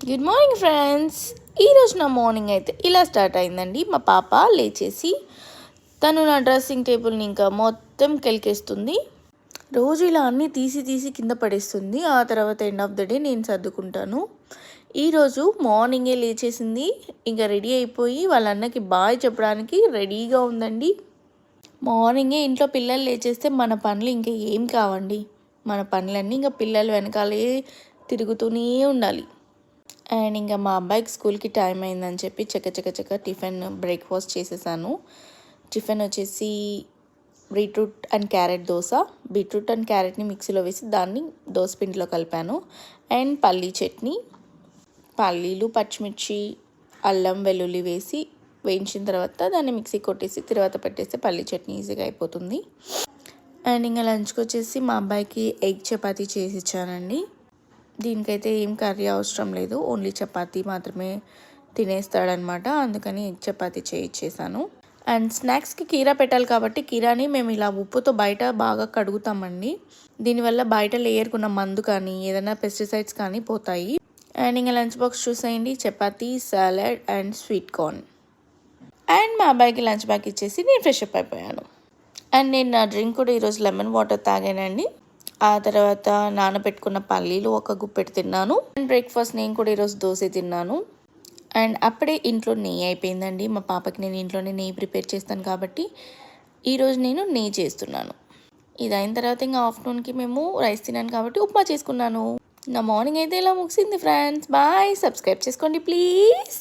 Good morning friends. ఈరోజు నా morning అయితే ఇలా స్టార్ట్ అయిందండి. మా పాప లేచేసి తను నా డ్రెస్సింగ్ టేబుల్ని ఇంకా మొత్తం కెలికేస్తుంది. రోజు ఇలా అన్నీ తీసి కింద పడేస్తుంది. ఆ తర్వాత ఎండ్ ఆఫ్ ద డే నేను సర్దుకుంటాను. ఈరోజు మార్నింగే లేచేసింది. ఇంకా రెడీ అయిపోయి వాళ్ళ అన్నకి బాయ్ చెప్పడానికి రెడీగా ఉందండి. మార్నింగే ఇంట్లో పిల్లలు లేచేస్తే మన పనులు ఇంకా ఏం కావండి. మన పనులన్నీ ఇంకా పిల్లలు వెనకాలే తిరుగుతూనే ఉండాలి. అండ్ ఇంకా మా అబ్బాయికి స్కూల్కి టైం అయిందని చెప్పి చక్క టిఫిన్ బ్రేక్ఫాస్ట్ చేసేసాను. టిఫిన్ వచ్చేసి beetroot and carrot dosa. Beetroot and క్యారెట్ని మిక్సీలో వేసి దాన్ని దోశ పిండిలో కలిపాను. అండ్ పల్లీ చట్నీ, పల్లీలు, పచ్చిమిర్చి, అల్లం, వెల్లుల్లి వేసి వేయించిన తర్వాత దాన్ని మిక్సీ కొట్టేసి తర్వాత పెట్టేస్తే పల్లీ చట్నీ ఈజీగా అయిపోతుంది. అండ్ ఇంకా లంచ్కి వచ్చేసి మా అబ్బాయికి ఎగ్ చపాతీ చేసి ఇచ్చానండి. దీనికైతే ఏం కర్రీ అవసరం లేదు, ఓన్లీ చపాతీ మాత్రమే తినేస్తాడనమాట. అందుకని ఎగ్ చపాతీ చేయించేసాను. అండ్ స్నాక్స్కి కీరా పెట్టాలి కాబట్టి కీరాని మేము ఇలా ఉప్పుతో బయట బాగా కడుగుతామండి. దీనివల్ల బయట లేయర్కున్న మందు కానీ ఏదైనా పెస్టిసైడ్స్ కానీ పోతాయి. అండ్ ఇంకా లంచ్ బాక్స్ చూసేయండి, chapati, salad and sweet corn. And మా అబ్బాయికి లంచ్ బ్యాగ్ ఇచ్చేసి నేను ఫ్రెష్ అప్ అయిపోయాను. అండ్ నేను నా డ్రింక్ కూడా ఈరోజు లెమన్ వాటర్ తాగానండి. ఆ తర్వాత నానబెట్టుకున్న పల్లీలు ఒక గుప్పెడు తిన్నాను. అండ్ బ్రేక్ఫాస్ట్ నేను కూడా ఈరోజు దోశ తిన్నాను. అండ్ అప్పుడే ఇంట్లో నెయ్యి అయిపోయిందండి. మా పాపకి నేను ఇంట్లోనే నెయ్యి ప్రిపేర్ చేస్తాను కాబట్టి ఈరోజు నేను నెయ్యి చేస్తున్నాను. ఇది అయిన తర్వాత ఇంకా ఆఫ్టర్నూన్కి మేము రైస్ తిన్నాను కాబట్టి ఉప్మా చేసుకున్నాను. నా మార్నింగ్ అయితే ఇలా ముగిసింది ఫ్రెండ్స్. బాయ్. సబ్స్క్రైబ్ చేసుకోండి ప్లీజ్.